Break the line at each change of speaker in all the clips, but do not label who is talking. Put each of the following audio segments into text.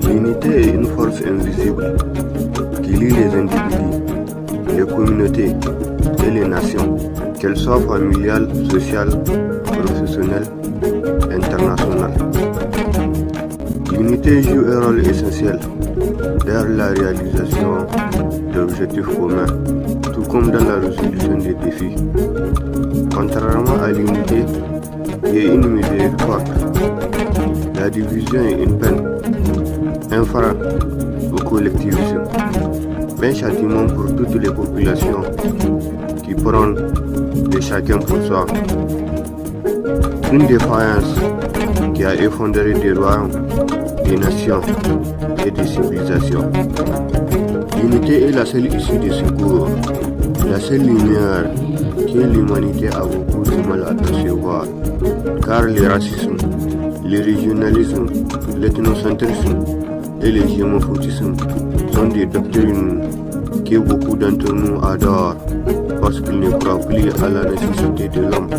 L'unité est une force invisible qui lie les individus, les communautés et les nations, qu'elles soient familiales, sociales, professionnelles, internationales. L'unité joue un rôle essentiel dans la réalisation d'objectifs communs, tout comme dans la résolution des défis. Contrairement à l'unité, qui est une miséricorde, la division est une peine, un frein au collectivisme, un châtiment pour toutes les populations qui prennent de chacun pour soi, une défaillance qui a effondré des royaumes, des nations et des civilisations. L'unité est la seule issue des secours, la seule lumière que l'humanité a beaucoup de mal à percevoir, car le racisme, le régionalisme, l'ethnocentrisme et le gémophotisme sont des doctrines que beaucoup d'entre nous adorent parce qu'ils ne croient plus à la nécessité de l'homme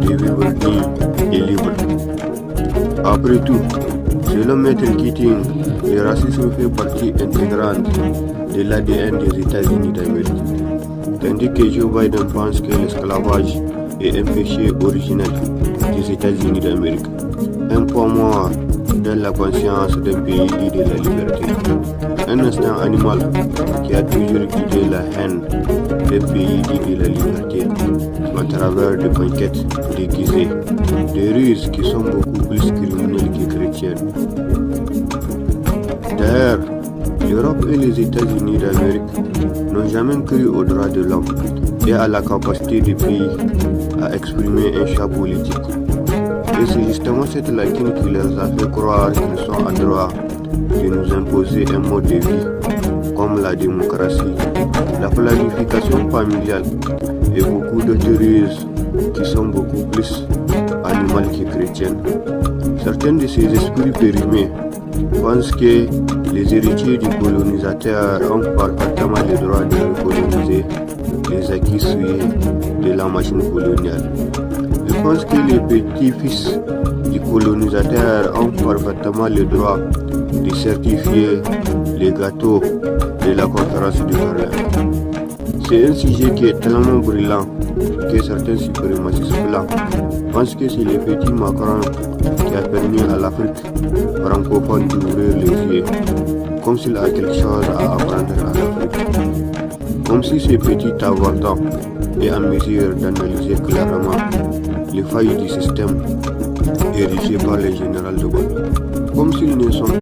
de vivre digne et libre. Après tout, selon Maître Keating, le racisme fait partie intégrante de l'ADN des États-Unis d'Amérique, tandis que Joe Biden pense que l'esclavage est un péché originel des États-Unis d'Amérique, un poids mort dans la conscience d'un pays dit de la liberté, un instinct animal qui a toujours guidé la haine d'un pays dit de la liberté à travers des conquêtes déguisées, des ruses qui sont beaucoup plus criminelles que chrétiennes. D'ailleurs, l'Europe et les États-Unis d'Amérique n'ont jamais cru aux droits de l'homme et à la capacité des pays à exprimer un choix politique. Et c'est justement cette lacune qui leur a fait croire qu'ils sont en droit de nous imposer un mode de vie comme la démocratie, la planification familiale et beaucoup d'autres ruses qui sont beaucoup plus animales que chrétiennes. Certains de ces esprits périmés pensent que les héritiers du colonisateur ont parfaitement le droit de recoloniser les acquis souillés de la machine coloniale. Je pense que les petits-fils du colonisateur ont parfaitement le droit de certifier les gâteaux de la conférence de Berlin. C'est un sujet qui est tellement brillant que certains suprémacistes blancs pensent que c'est le petit Macron qui a permis à l'Afrique francophone d'ouvrir les yeux, comme s'il a quelque chose à apprendre à l'Afrique. Comme si ce petit avorton est en mesure d'analyser clairement les failles du système érigé par le général de Gaulle. Comme s'ils ne sont